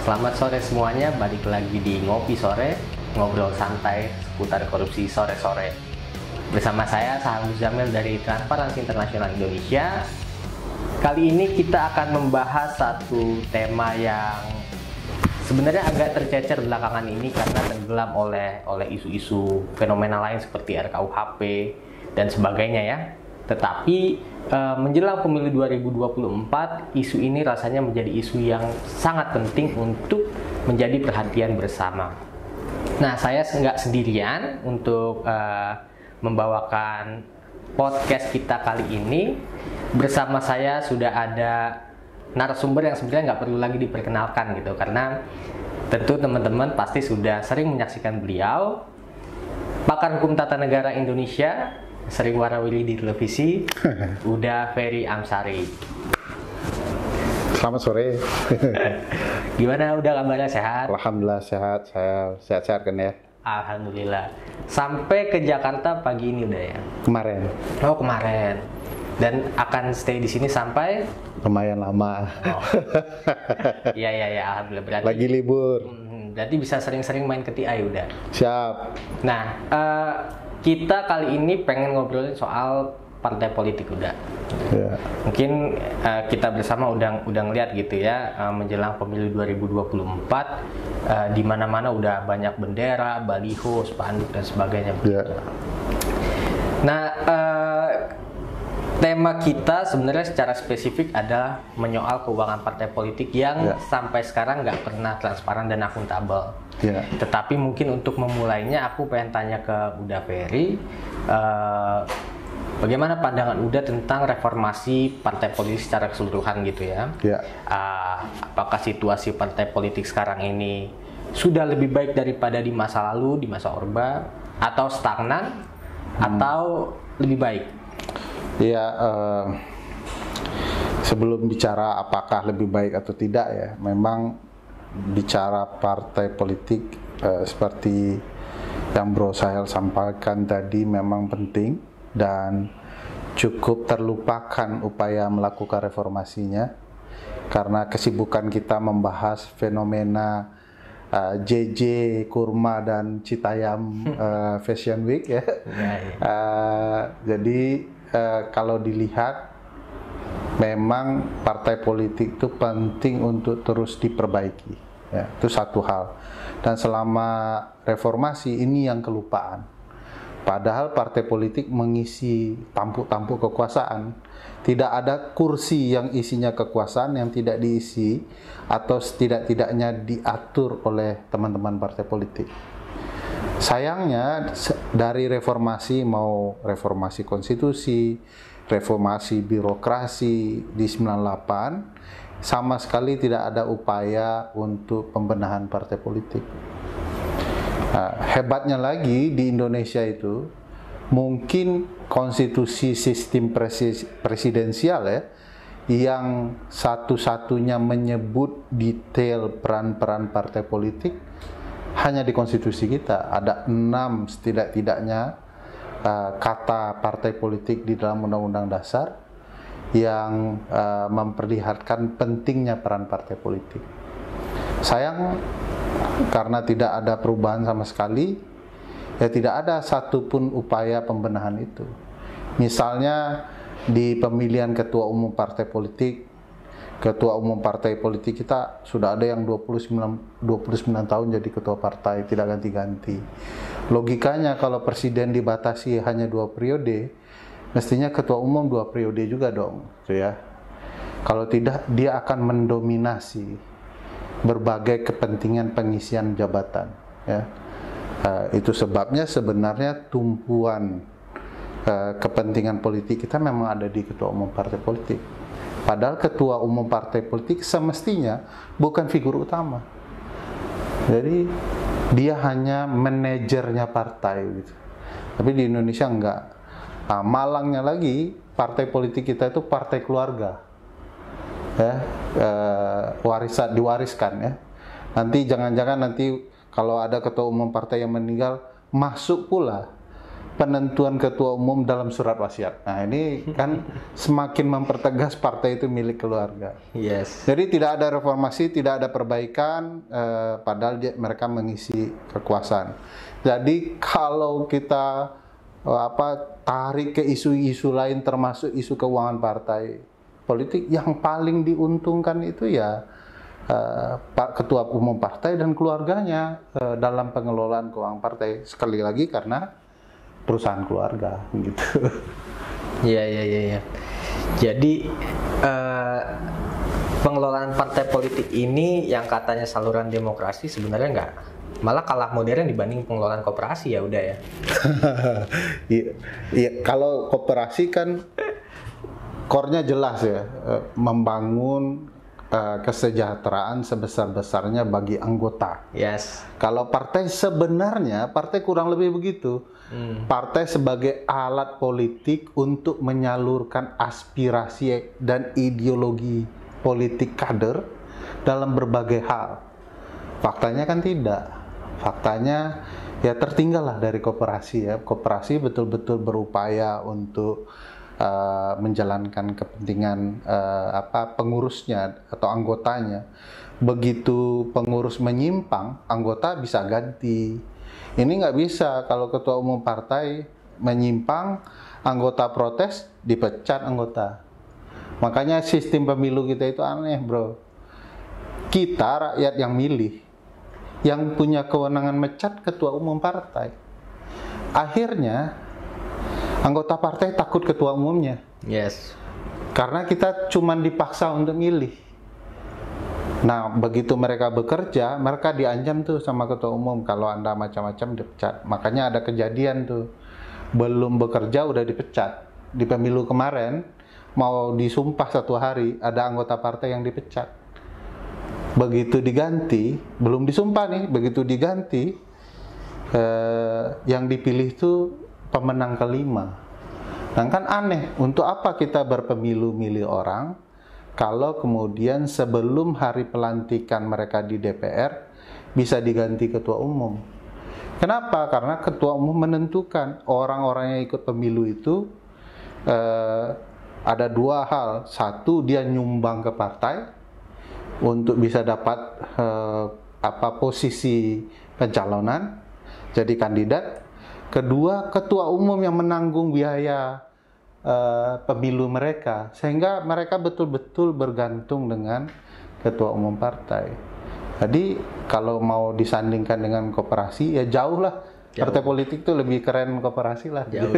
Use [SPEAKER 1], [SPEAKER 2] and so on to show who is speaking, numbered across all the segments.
[SPEAKER 1] Selamat sore semuanya, balik lagi di Ngopi Sore, ngobrol santai seputar korupsi sore-sore. Bersama saya, Saham Jamil dari Transparansi Internasional Indonesia. Kali ini kita akan membahas satu tema yang sebenarnya agak tercecer belakangan ini karena tenggelam oleh isu-isu fenomena lain seperti RKUHP dan sebagainya ya. Tetapi menjelang pemilu 2024, isu ini rasanya menjadi isu yang sangat penting untuk menjadi perhatian bersama. Nah, saya nggak sendirian untuk membawakan podcast kita kali ini. Bersama saya sudah ada narasumber yang sebenarnya nggak perlu lagi diperkenalkan gitu, karena tentu teman-teman pasti sudah sering menyaksikan beliau, pakar hukum tata negara Indonesia, sering warawiri di televisi, Huda Ferry Amsari.
[SPEAKER 2] Selamat sore.
[SPEAKER 1] Gimana, udah kabarnya sehat?
[SPEAKER 2] Alhamdulillah sehat, saya sehat-sehat kan ya.
[SPEAKER 1] Alhamdulillah. Sampai ke Jakarta pagi ini udah ya?
[SPEAKER 2] Kemarin.
[SPEAKER 1] Oh, kemarin. Dan akan stay di sini sampai?
[SPEAKER 2] Lumayan lama.
[SPEAKER 1] Oh. Iya, alhamdulillah. Berarti,
[SPEAKER 2] lagi libur.
[SPEAKER 1] Berarti bisa sering-sering main ke TI udah.
[SPEAKER 2] Siap.
[SPEAKER 1] Nah, kita kali ini pengen ngobrolin soal partai politik udah.
[SPEAKER 2] Ya.
[SPEAKER 1] Mungkin kita bersama udah ngeliat gitu ya, menjelang pemilu 2024, di mana-mana udah banyak bendera, baliho, spanduk dan sebagainya.
[SPEAKER 2] Ya.
[SPEAKER 1] Nah, tema kita sebenarnya secara spesifik adalah menyoal keuangan partai politik yang sampai sekarang nggak pernah transparan dan akuntabel.
[SPEAKER 2] Ya.
[SPEAKER 1] Tetapi mungkin untuk memulainya aku pengen tanya ke Huda Ferry, bagaimana pandangan Huda tentang reformasi partai politik secara keseluruhan gitu ya?
[SPEAKER 2] Ya.
[SPEAKER 1] Apakah situasi partai politik sekarang ini sudah lebih baik daripada di masa lalu, di masa Orba, atau stagnan, atau lebih baik?
[SPEAKER 2] Ya, sebelum bicara apakah lebih baik atau tidak ya, memang bicara partai politik seperti yang Bro Sahel sampaikan tadi memang penting dan cukup terlupakan upaya melakukan reformasinya karena kesibukan kita membahas fenomena JJ Kurma dan Citayam Fashion Week ya. Jadi kalau dilihat memang partai politik itu penting untuk terus diperbaiki ya, itu satu hal. Dan selama reformasi ini yang kelupaan, padahal partai politik mengisi tampuk-tampuk kekuasaan. Tidak ada kursi yang isinya kekuasaan yang tidak diisi atau setidak-tidaknya diatur oleh teman-teman partai politik. Sayangnya dari reformasi, mau reformasi konstitusi, reformasi birokrasi di 98, sama sekali tidak ada upaya untuk pembenahan partai politik. Hebatnya lagi di Indonesia itu, mungkin konstitusi sistem presidensial ya, yang satu-satunya menyebut detail peran-peran partai politik hanya di konstitusi kita. Ada 6 setidak-tidaknya kata partai politik di dalam Undang-Undang Dasar yang memperlihatkan pentingnya peran partai politik. Sayang karena tidak ada perubahan sama sekali, ya tidak ada satupun upaya pembenahan itu. Misalnya di pemilihan ketua umum partai politik, ketua umum partai politik kita sudah ada yang 29 tahun jadi ketua partai, tidak ganti-ganti. Logikanya kalau presiden dibatasi hanya 2 periode, mestinya ketua umum 2 periode juga dong, gitu ya. Kalau tidak, dia akan mendominasi berbagai kepentingan pengisian jabatan, ya. Itu sebabnya sebenarnya tumpuan kepentingan politik kita memang ada di ketua umum partai politik. Padahal ketua umum partai politik semestinya bukan figur utama. Jadi dia hanya manajernya partai gitu. Tapi di Indonesia enggak. Malangnya lagi partai politik kita itu partai keluarga. Ya, diwariskan ya. Nanti jangan-jangan nanti kalau ada ketua umum partai yang meninggal masuk pula penentuan ketua umum dalam surat wasiat. Nah, ini kan semakin mempertegas partai itu milik keluarga.
[SPEAKER 1] Yes.
[SPEAKER 2] Jadi tidak ada reformasi, tidak ada perbaikan, padahal mereka mengisi kekuasaan. Jadi kalau kita tarik ke isu-isu lain, termasuk isu keuangan partai politik, yang paling diuntungkan itu ya ketua umum partai dan keluarganya dalam pengelolaan keuangan partai. Sekali lagi karena perusahaan keluarga gitu.
[SPEAKER 1] Iya. Jadi pengelolaan partai politik ini yang katanya saluran demokrasi sebenarnya enggak, malah kalah modern dibanding pengelolaan koperasi ya udah ya.
[SPEAKER 2] Iya, kalau koperasi kan core-nya jelas ya, membangun kesejahteraan sebesar-besarnya bagi anggota.
[SPEAKER 1] Yes.
[SPEAKER 2] Kalau partai sebenarnya, partai kurang lebih begitu. Partai sebagai alat politik untuk menyalurkan aspirasi dan ideologi politik kader dalam berbagai hal. Faktanya kan tidak. Faktanya ya tertinggal lah dari koperasi ya. Koperasi betul-betul berupaya untuk menjalankan kepentingan pengurusnya atau anggotanya. Begitu pengurus menyimpang, anggota bisa ganti. Ini nggak bisa kalau ketua umum partai menyimpang, anggota protes, dipecat anggota. Makanya sistem pemilu kita itu aneh, bro. Kita rakyat yang milih, yang punya kewenangan mecat ketua umum partai. Akhirnya anggota partai takut ketua umumnya.
[SPEAKER 1] Yes.
[SPEAKER 2] Karena kita cuman dipaksa untuk milih. Nah, begitu mereka bekerja, mereka diancam tuh sama ketua umum, kalau Anda macam-macam dipecat. Makanya ada kejadian tuh, belum bekerja udah dipecat. Di pemilu kemarin, mau disumpah 1 hari, ada anggota partai yang dipecat. Begitu diganti, belum disumpah nih, begitu diganti, yang dipilih tuh pemenang kelima. Nah kan aneh, untuk apa kita berpemilu milih orang, kalau kemudian sebelum hari pelantikan mereka di DPR bisa diganti ketua umum. Kenapa? Karena ketua umum menentukan orang-orang yang ikut pemilu itu ada 2 hal. Satu, dia nyumbang ke partai untuk bisa dapat posisi pencalonan jadi kandidat. Kedua, ketua umum yang menanggung biaya pemilu mereka, sehingga mereka betul-betul bergantung dengan ketua umum partai. Jadi kalau mau disandingkan dengan koperasi, ya jauh lah. Partai politik itu lebih keren koperasi lah.
[SPEAKER 1] Jauh.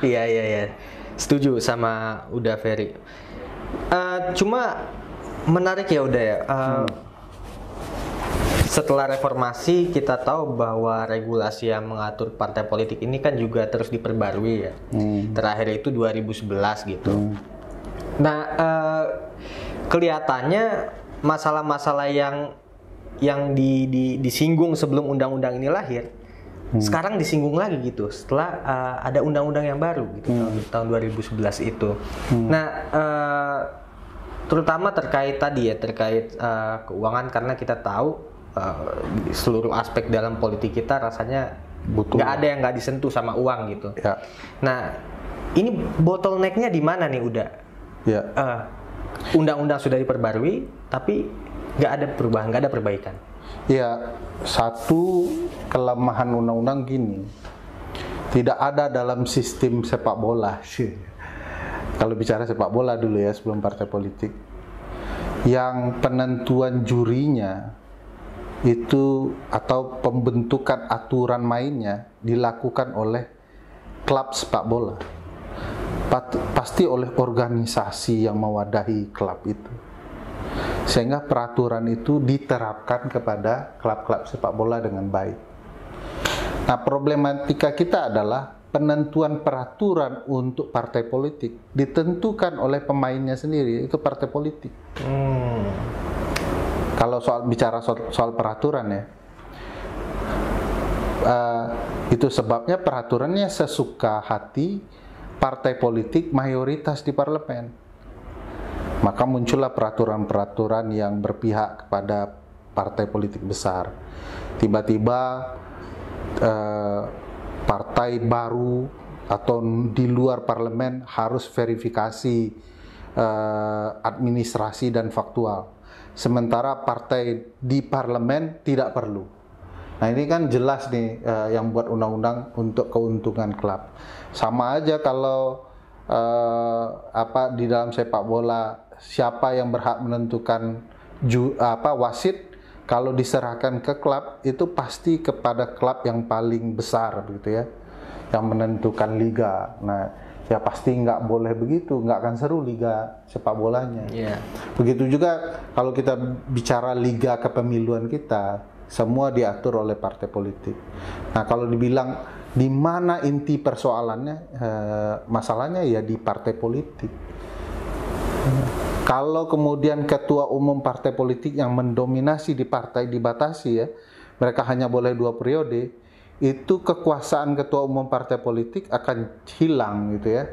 [SPEAKER 1] Iya. Setuju sama Uda Ferry. Cuma menarik ya udah ya. Setelah reformasi kita tahu bahwa regulasi yang mengatur partai politik ini kan juga terus diperbarui ya. Terakhir itu 2011 gitu. Nah, kelihatannya masalah-masalah yang disinggung sebelum undang-undang ini lahir, sekarang disinggung lagi gitu setelah ada undang-undang yang baru gitu tahun 2011 itu. Nah, terutama terkait keuangan, karena kita tahu seluruh aspek dalam politik kita rasanya nggak ada yang nggak disentuh sama uang gitu. Ya. Nah, ini bottlenecknya di mana nih udah? Ya. Undang-undang sudah diperbarui, tapi nggak ada perubahan, nggak ada perbaikan.
[SPEAKER 2] Ya, satu kelemahan undang-undang gini, tidak ada dalam sistem sepak bola. Kalau bicara sepak bola dulu ya, sebelum partai politik, yang penentuan jurinya itu atau pembentukan aturan mainnya dilakukan oleh klub sepak bola, pasti oleh organisasi yang mewadahi klub itu, sehingga peraturan itu diterapkan kepada klub-klub sepak bola dengan baik. Nah, problematika kita adalah penentuan peraturan untuk partai politik ditentukan oleh pemainnya sendiri, itu partai politik. Kalau bicara soal peraturan ya, itu sebabnya peraturannya sesuka hati partai politik mayoritas di parlemen. Maka muncullah peraturan-peraturan yang berpihak kepada partai politik besar. Tiba-tiba partai baru atau di luar parlemen harus verifikasi administrasi dan faktual. Sementara partai di parlemen tidak perlu. Nah ini kan jelas nih yang buat undang-undang untuk keuntungan klub. Sama aja kalau di dalam sepak bola siapa yang berhak menentukan wasit, kalau diserahkan ke klub itu pasti kepada klub yang paling besar begitu ya, yang menentukan liga. Nah ya pasti nggak boleh begitu, nggak akan seru liga sepak bolanya. Begitu juga kalau kita bicara liga kepemiluan kita, semua diatur oleh partai politik. Nah kalau dibilang di mana inti persoalannya, masalahnya ya di partai politik. Kalau kemudian ketua umum partai politik yang mendominasi di partai dibatasi ya, mereka hanya boleh 2 periode, itu kekuasaan ketua umum partai politik akan hilang gitu ya.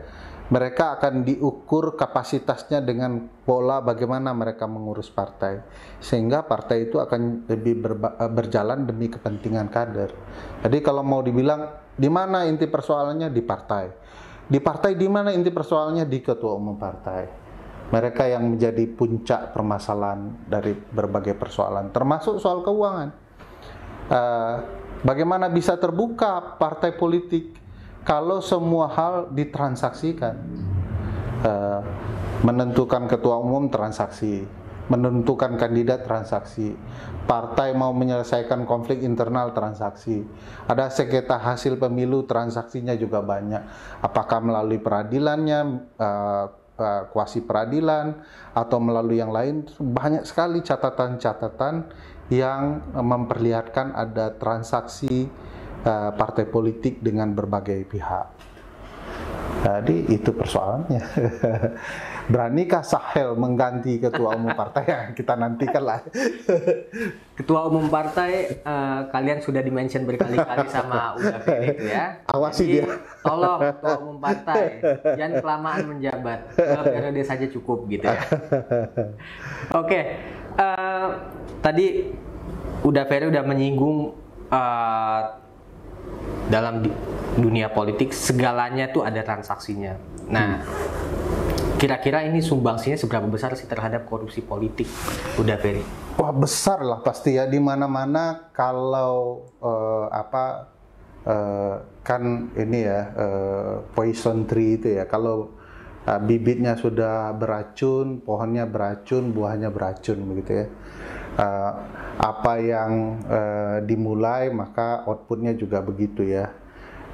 [SPEAKER 2] Mereka akan diukur kapasitasnya dengan pola bagaimana mereka mengurus partai, sehingga partai itu akan lebih berjalan demi kepentingan kader. Jadi kalau mau dibilang di mana inti persoalannya, di partai. Di partai di mana inti persoalannya, di ketua umum partai. Mereka yang menjadi puncak permasalahan dari berbagai persoalan, termasuk soal keuangan. Bagaimana bisa terbuka partai politik kalau semua hal ditransaksikan? Menentukan ketua umum transaksi, menentukan kandidat transaksi, partai mau menyelesaikan konflik internal transaksi, ada sengketa hasil pemilu transaksinya juga banyak. Apakah melalui peradilannya, kuasi peradilan, atau melalui yang lain, banyak sekali catatan-catatan yang memperlihatkan ada transaksi partai politik dengan berbagai pihak. Jadi itu persoalannya. Beranikah Sahel mengganti ketua umum partai? Yang kita nantikan lah.
[SPEAKER 1] Ketua umum partai kalian sudah dimention berkali-kali sama Uda Ferry itu ya.
[SPEAKER 2] Awasi
[SPEAKER 1] jadi,
[SPEAKER 2] dia.
[SPEAKER 1] Tolong ketua umum partai jangan kelamaan menjabat, 2 periode saja cukup gitu ya. Oke, tadi Uda Ferry udah menyinggung dalam dunia politik segalanya tuh ada transaksinya. Nah, kira-kira ini sumbangsinya seberapa besar sih terhadap korupsi politik, Uda Ferry?
[SPEAKER 2] Wah besar lah pasti ya, di mana-mana kalau kan ini ya poison tree itu ya, kalau bibitnya sudah beracun, pohonnya beracun, buahnya beracun begitu ya. Apa yang dimulai maka outputnya juga begitu ya,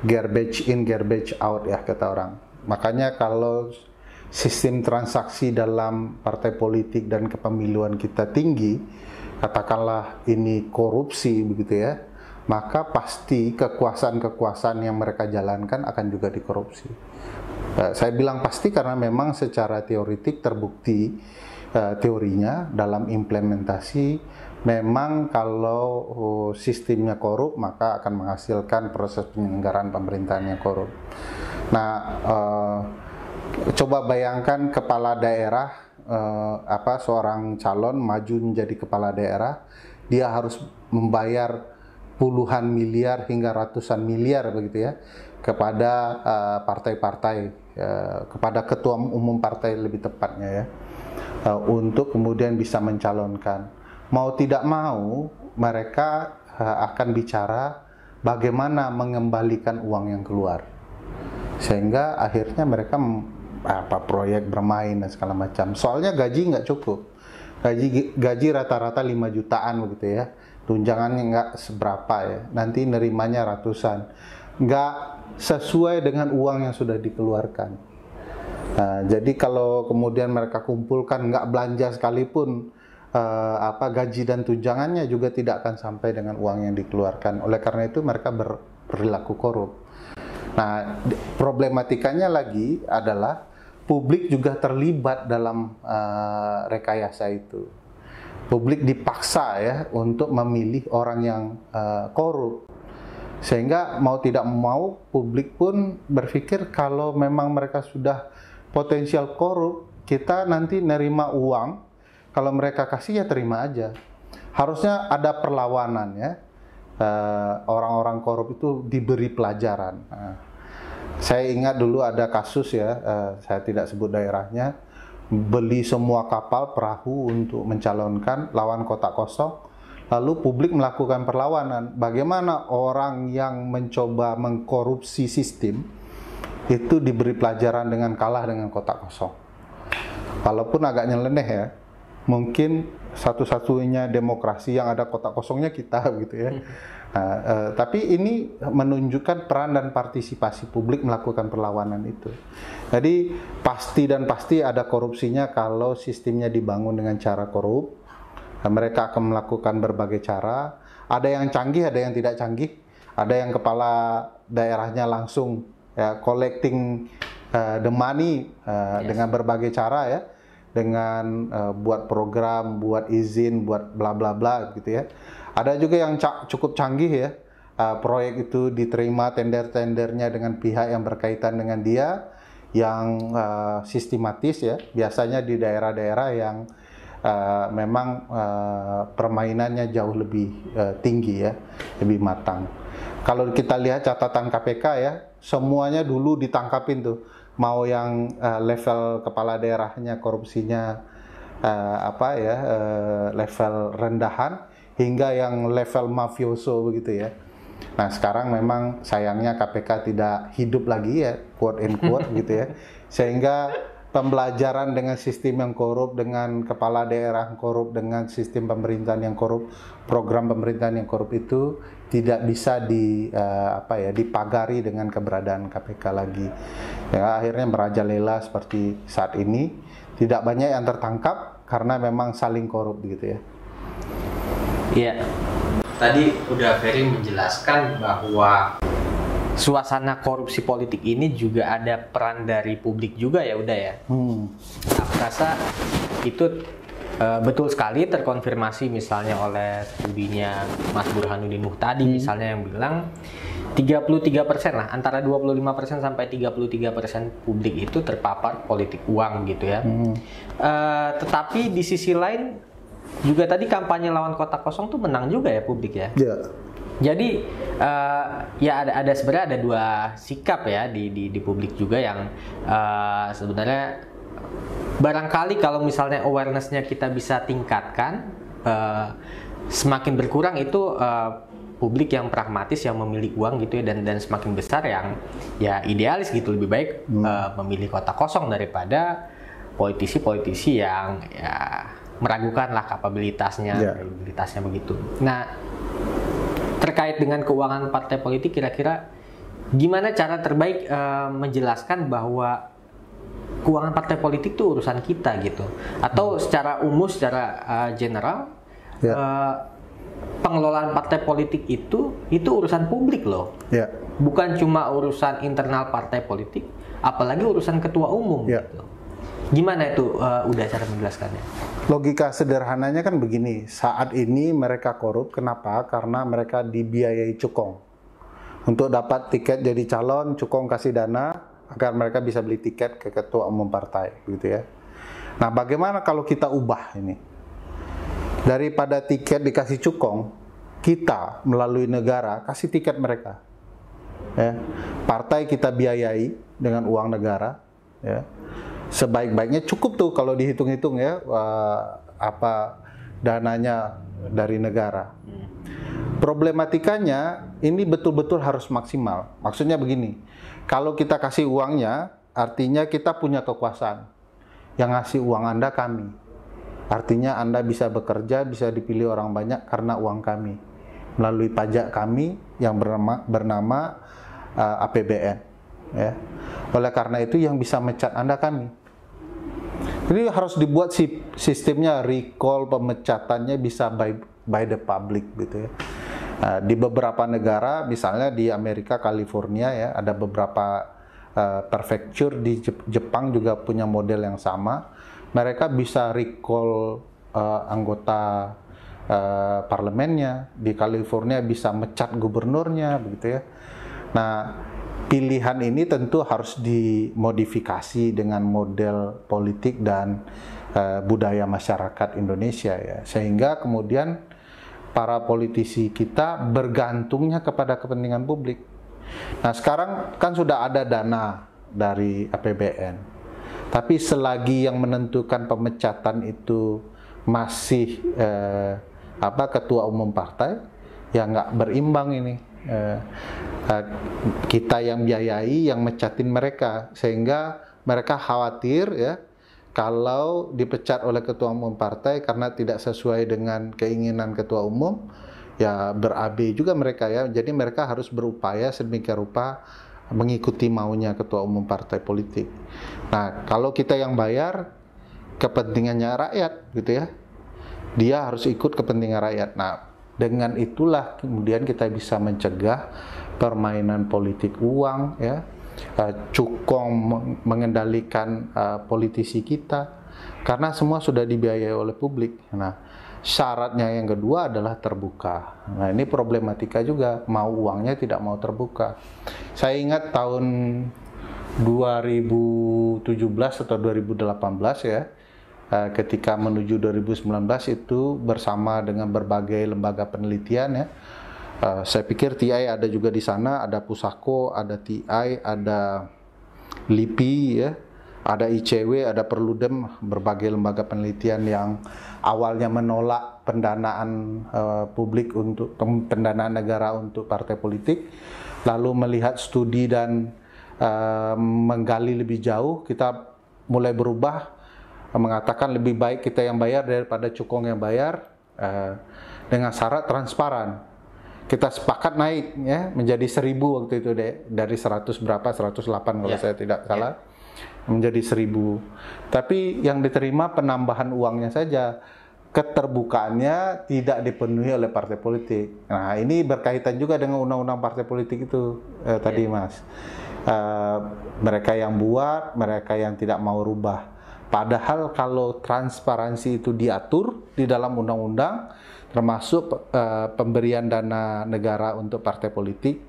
[SPEAKER 2] garbage in garbage out ya kata orang. Makanya kalau sistem transaksi dalam partai politik dan kepemiluan kita tinggi, katakanlah ini korupsi begitu ya, maka pasti kekuasaan-kekuasaan yang mereka jalankan akan juga dikorupsi. Saya bilang pasti karena memang secara teoritik terbukti teorinya dalam implementasi memang kalau sistemnya korup maka akan menghasilkan proses penyelenggaraan pemerintahan yang korup. Nah, coba bayangkan kepala daerah, seorang calon maju menjadi kepala daerah, dia harus membayar puluhan miliar hingga ratusan miliar begitu ya kepada partai-partai, kepada ketua umum partai lebih tepatnya ya, untuk kemudian bisa mencalonkan. Mau tidak mau mereka akan bicara bagaimana mengembalikan uang yang keluar, sehingga akhirnya mereka proyek bermain dan segala macam. Soalnya gaji nggak cukup, gaji rata-rata 5 jutaan begitu ya, tunjangannya nggak seberapa ya, nanti nerimanya ratusan, nggak sesuai dengan uang yang sudah dikeluarkan. Nah, jadi kalau kemudian mereka kumpulkan nggak belanja sekalipun, gaji dan tunjangannya juga tidak akan sampai dengan uang yang dikeluarkan. Oleh karena itu mereka berperilaku korup. Nah, problematikanya lagi adalah publik juga terlibat dalam rekayasa itu. Publik dipaksa ya untuk memilih orang yang korup. Sehingga mau tidak mau publik pun berpikir kalau memang mereka sudah potensial korup, kita nanti nerima uang, kalau mereka kasih ya terima aja. Harusnya ada perlawanan ya. orang-orang korup itu diberi pelajaran. Saya ingat dulu ada kasus ya, saya tidak sebut daerahnya, beli semua kapal perahu untuk mencalonkan lawan kotak kosong, lalu publik melakukan perlawanan. Bagaimana orang yang mencoba mengkorupsi sistem itu diberi pelajaran dengan kalah dengan kotak kosong. Walaupun agak nyeleneh ya, mungkin satu-satunya demokrasi yang ada kotak kosongnya kita gitu ya. Tapi ini menunjukkan peran dan partisipasi publik melakukan perlawanan itu. Jadi pasti ada korupsinya kalau sistemnya dibangun dengan cara korup. Mereka akan melakukan berbagai cara. Ada yang canggih, ada yang tidak canggih. Ada yang kepala daerahnya langsung ya, collecting the money dengan berbagai cara ya. Dengan buat program, buat izin, buat bla bla bla gitu ya. Ada juga yang cukup canggih ya, proyek itu diterima tender-tendernya dengan pihak yang berkaitan dengan dia, yang sistematis ya, biasanya di daerah-daerah yang memang permainannya jauh lebih tinggi ya, lebih matang. Kalau kita lihat catatan KPK ya, semuanya dulu ditangkapin tuh, mau yang level kepala daerahnya korupsinya level rendahan, hingga yang level mafioso begitu ya. Nah sekarang memang sayangnya KPK tidak hidup lagi ya, quote and quote gitu ya. Sehingga pembelajaran dengan sistem yang korup, dengan kepala daerah yang korup, dengan sistem pemerintahan yang korup, program pemerintahan yang korup itu tidak bisa dipagari dengan keberadaan KPK lagi. Ya, akhirnya merajalela seperti saat ini. Tidak banyak yang tertangkap karena memang saling korup gitu ya.
[SPEAKER 1] Iya, tadi udah Ferry menjelaskan bahwa suasana korupsi politik ini juga ada peran dari publik juga ya udah ya. Aku rasa itu betul sekali terkonfirmasi misalnya oleh studinya Mas Burhanuddin Nuh tadi misalnya yang bilang 33% lah, antara 25% sampai 33% publik itu terpapar politik uang gitu ya. Tetapi di sisi lain juga tadi kampanye lawan kotak kosong tuh menang juga ya publik ya. Jadi ya ada sebenarnya ada dua sikap ya di publik juga yang sebenarnya barangkali kalau misalnya awareness-nya kita bisa tingkatkan, semakin berkurang itu publik yang pragmatis yang memilih uang gitu ya, dan semakin besar yang ya idealis gitu, lebih baik memilih kotak kosong daripada politisi-politisi yang ya meragukan lah kapabilitasnya, kredibilitasnya begitu. Nah, terkait dengan keuangan partai politik, kira-kira gimana cara terbaik menjelaskan bahwa keuangan partai politik itu urusan kita gitu? Atau secara umum, secara general, pengelolaan partai politik itu urusan publik loh. Bukan cuma urusan internal partai politik, apalagi urusan ketua umum gitu. Gimana itu udah cara menjelaskannya?
[SPEAKER 2] Logika sederhananya kan begini, saat ini mereka korup, kenapa? Karena mereka dibiayai cukong. Untuk dapat tiket jadi calon, cukong kasih dana agar mereka bisa beli tiket ke ketua umum partai, gitu ya. Nah, bagaimana kalau kita ubah ini? Daripada tiket dikasih cukong, kita melalui negara kasih tiket mereka. Ya. Partai kita biayai dengan uang negara, ya. Sebaik-baiknya cukup tuh kalau dihitung-hitung ya dananya dari negara. Problematikanya ini betul-betul harus maksimal. Maksudnya begini, kalau kita kasih uangnya artinya kita punya kekuasaan. Yang ngasih uang Anda kami. Artinya Anda bisa bekerja, bisa dipilih orang banyak karena uang kami. Melalui pajak kami yang bernama APBN. Ya. Oleh karena itu yang bisa mecat Anda kami. Jadi harus dibuat sistemnya recall pemecatannya bisa by the public gitu ya. Di beberapa negara, misalnya di Amerika, California ya, ada beberapa prefecture, di Jepang juga punya model yang sama. Mereka bisa recall anggota parlemennya, di California bisa mecat gubernurnya begitu ya. Nah, pilihan ini tentu harus dimodifikasi dengan model politik dan budaya masyarakat Indonesia ya, sehingga kemudian para politisi kita bergantungnya kepada kepentingan publik. Nah, sekarang kan sudah ada dana dari APBN. Tapi selagi yang menentukan pemecatan itu masih ketua umum partai, ya nggak berimbang ini. Kita yang biayai, yang mecatin mereka, sehingga mereka khawatir ya kalau dipecat oleh ketua umum partai karena tidak sesuai dengan keinginan ketua umum, ya ber-AB juga mereka ya. Jadi mereka harus berupaya sedemikian rupa mengikuti maunya ketua umum partai politik. Nah, kalau kita yang bayar, kepentingannya rakyat gitu ya, dia harus ikut kepentingan rakyat. Nah, dengan itulah kemudian kita bisa mencegah permainan politik uang ya, cukong mengendalikan politisi kita, karena semua sudah dibiayai oleh publik. Nah, syaratnya yang kedua adalah terbuka. Nah, ini problematika juga, mau uangnya tidak mau terbuka. Saya ingat tahun 2017 atau 2018 ya, ketika menuju 2019 itu bersama dengan berbagai lembaga penelitian ya. Saya pikir TI ada juga di sana, ada Pusako, ada TI, ada LIPI ya, ada ICW, ada Perludem, berbagai lembaga penelitian yang awalnya menolak pendanaan publik untuk pendanaan negara untuk partai politik, lalu melihat studi dan menggali lebih jauh, kita mulai berubah, mengatakan lebih baik kita yang bayar daripada cukong yang bayar, dengan syarat transparan. Kita sepakat naik ya menjadi 1.000 waktu itu deh, dari 100 berapa, 108 kalau saya tidak salah, menjadi 1.000. Tapi yang diterima penambahan uangnya saja, keterbukaannya tidak dipenuhi oleh partai politik. Nah, ini berkaitan juga dengan undang-undang partai politik itu tadi Mas. Mereka yang buat, mereka yang tidak mau rubah. Padahal kalau transparansi itu diatur di dalam undang-undang, termasuk pemberian dana negara untuk partai politik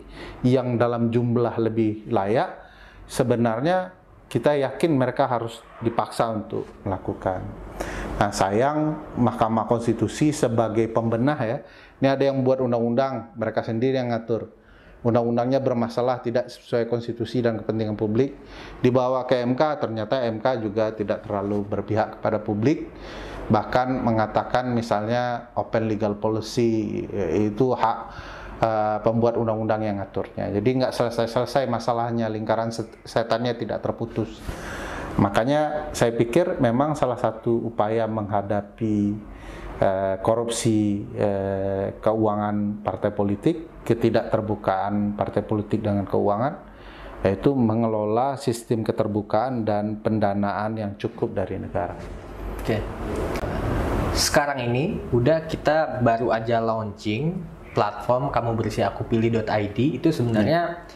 [SPEAKER 2] yang dalam jumlah lebih layak, sebenarnya kita yakin mereka harus dipaksa untuk melakukan. Nah, sayang Mahkamah Konstitusi sebagai pembenah ya, ini ada yang buat undang-undang, mereka sendiri yang ngatur. Undang-undangnya bermasalah, tidak sesuai konstitusi dan kepentingan publik, dibawa ke MK, ternyata MK juga tidak terlalu berpihak kepada publik, bahkan mengatakan misalnya open legal policy itu hak pembuat undang-undang yang ngaturnya. Jadi nggak selesai-selesai masalahnya, lingkaran setannya tidak terputus. Makanya saya pikir memang salah satu upaya menghadapi korupsi keuangan partai politik, ketidakterbukaan partai politik dengan keuangan, yaitu mengelola sistem keterbukaan dan pendanaan yang cukup dari negara.
[SPEAKER 1] Oke. Sekarang ini kita baru aja launching platform kamu bersih aku pilih.id. Itu sebenarnya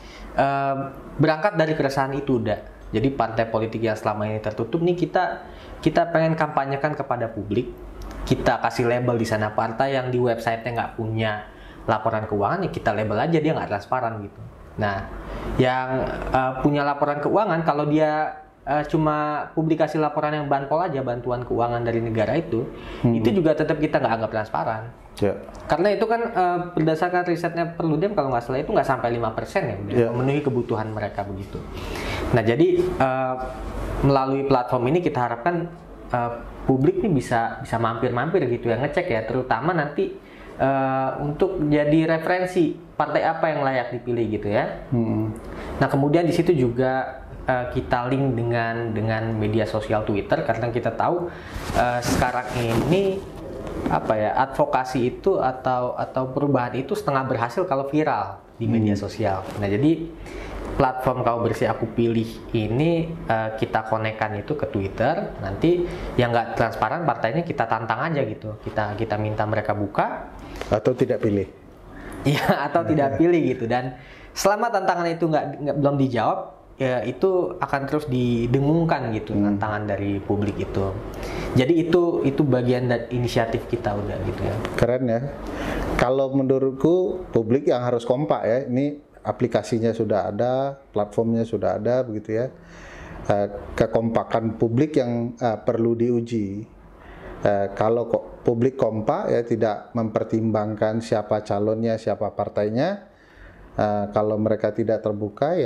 [SPEAKER 1] berangkat dari keresahan itu udah. Jadi partai politik yang selama ini tertutup nih kita pengen kampanyekan kepada publik. Kita kasih label di sana, partai yang di website-nya nggak punya laporan keuangan, ya kita label aja dia nggak transparan gitu. Nah, yang punya laporan keuangan, kalau dia cuma publikasi laporan yang banpol aja, bantuan keuangan dari negara itu juga tetap kita nggak anggap transparan. Karena itu kan berdasarkan risetnya Perludem kalau nggak salah itu nggak sampai 5% ya udah memenuhi kebutuhan mereka begitu. Nah, jadi melalui platform ini kita harapkan publik nih bisa mampir-mampir gitu ya, ngecek ya, terutama nanti untuk jadi referensi partai apa yang layak dipilih gitu ya. Nah, kemudian di situ juga kita link dengan media sosial Twitter, karena kita tahu sekarang ini advokasi itu atau perubahan itu setengah berhasil kalau viral di media sosial. Nah, jadi platform Kau Bersih Aku Pilih ini kita konekkan itu ke Twitter. Nanti yang nggak transparan partainya kita tantang aja gitu. Kita minta mereka buka
[SPEAKER 2] atau tidak pilih.
[SPEAKER 1] Iya, atau tidak pilih gitu. Dan selama tantangan itu belum dijawab, ya itu akan terus didengungkan gitu tantangan dari publik itu. Jadi itu bagian dari inisiatif kita udah gitu ya.
[SPEAKER 2] Keren ya. Kalau menurutku publik yang harus kompak ya. Ini aplikasinya sudah ada, platformnya sudah ada begitu ya. Kekompakan publik yang perlu diuji. Kalau publik kompak ya, tidak mempertimbangkan siapa calonnya, siapa partainya, kalau mereka tidak terbuka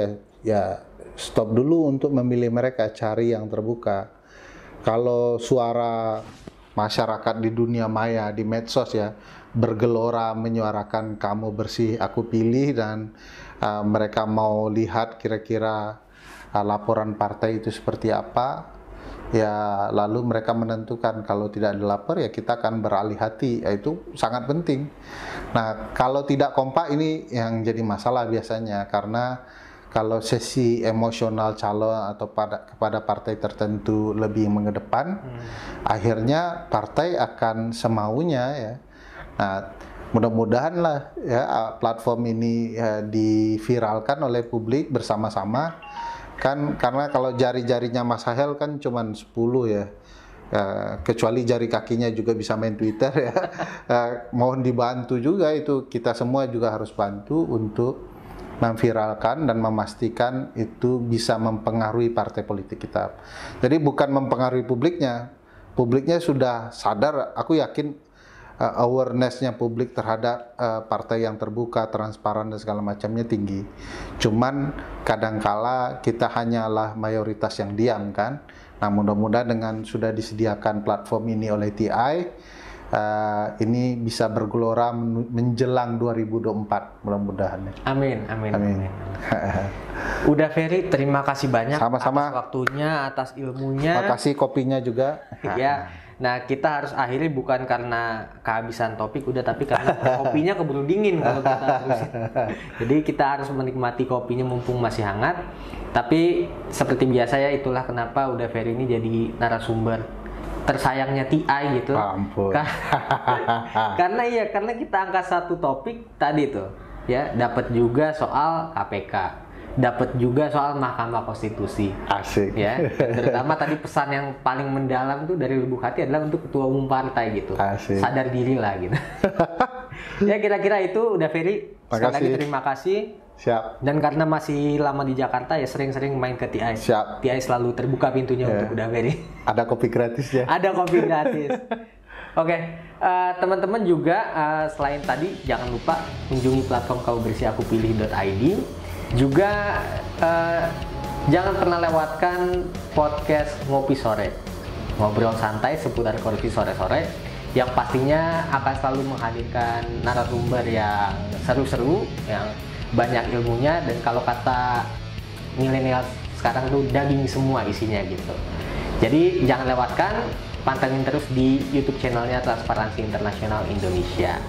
[SPEAKER 2] ya stop dulu untuk memilih mereka, cari yang terbuka. Kalau suara masyarakat di dunia maya, di medsos ya, bergelora menyuarakan kamu bersih, aku pilih, dan mereka mau lihat kira-kira laporan partai itu seperti apa, ya lalu mereka menentukan. Kalau tidak dilapor ya kita akan beralih hati, itu sangat penting. Nah, kalau tidak kompak ini yang jadi masalah biasanya, karena kalau sesi emosional calon atau kepada partai tertentu lebih mengedepan, akhirnya partai akan semaunya ya. Nah, mudah-mudahan lah ya platform ini diviralkan oleh publik bersama-sama. Kan karena kalau jari-jarinya Mas Sahel kan cuman 10 ya. Kecuali jari kakinya juga bisa main Twitter ya. Mohon dibantu juga, itu kita semua juga harus bantu untuk memviralkan dan memastikan itu bisa mempengaruhi partai politik kita. Jadi bukan mempengaruhi publiknya. Publiknya sudah sadar, aku yakin awareness-nya publik terhadap partai yang terbuka, transparan dan segala macamnya tinggi. Cuman kadangkala kita hanyalah mayoritas yang diam kan. Nah, mudah-mudahan dengan sudah disediakan platform ini oleh TI, ini bisa bergelora menjelang 2024 mudah-mudahan.
[SPEAKER 1] Amin. Udah Ferry, terima kasih banyak
[SPEAKER 2] sama-sama
[SPEAKER 1] atas waktunya, atas ilmunya.
[SPEAKER 2] Terima kasih kopinya juga.
[SPEAKER 1] Ya. Nah, kita harus akhiri bukan karena kehabisan topik udah, tapi karena kopinya keburu dingin kalau kita terusin. Jadi kita harus menikmati kopinya mumpung masih hangat. Tapi seperti biasa ya, itulah kenapa Uda Ferry ini jadi narasumber tersayangnya TI gitu.
[SPEAKER 2] Ampun.
[SPEAKER 1] Karena kita angkat satu topik tadi tuh, ya, dapat juga soal KPK. Dapat juga soal Mahkamah Konstitusi.
[SPEAKER 2] Asik.
[SPEAKER 1] Ya, terutama tadi pesan yang paling mendalam tuh dari lubuk hati adalah untuk ketua umum partai gitu.
[SPEAKER 2] Asik.
[SPEAKER 1] Sadar diri lah gitu. Ya, kira-kira itu Uda Ferry. Sekali lagi terima kasih.
[SPEAKER 2] Siap.
[SPEAKER 1] Dan karena masih lama di Jakarta ya sering-sering main ke TI.
[SPEAKER 2] Siap.
[SPEAKER 1] TI selalu terbuka pintunya untuk Uda Ferry.
[SPEAKER 2] Ada kopi gratis ya.
[SPEAKER 1] Ada kopi gratis. Oke, teman-teman juga selain tadi jangan lupa kunjungi platform kaubersihakupilih.id. Juga jangan pernah lewatkan podcast Ngopi Sore, ngobrol santai seputar korupsi sore-sore, yang pastinya akan selalu menghadirkan narasumber yang seru-seru, yang banyak ilmunya, dan kalau kata milenial sekarang tuh daging semua isinya gitu. Jadi jangan lewatkan, pantengin terus di YouTube channelnya Transparansi Internasional Indonesia.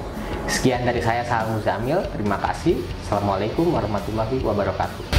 [SPEAKER 1] Sekian dari saya, Sahal Muzamil. Terima kasih. Assalamualaikum warahmatullahi wabarakatuh.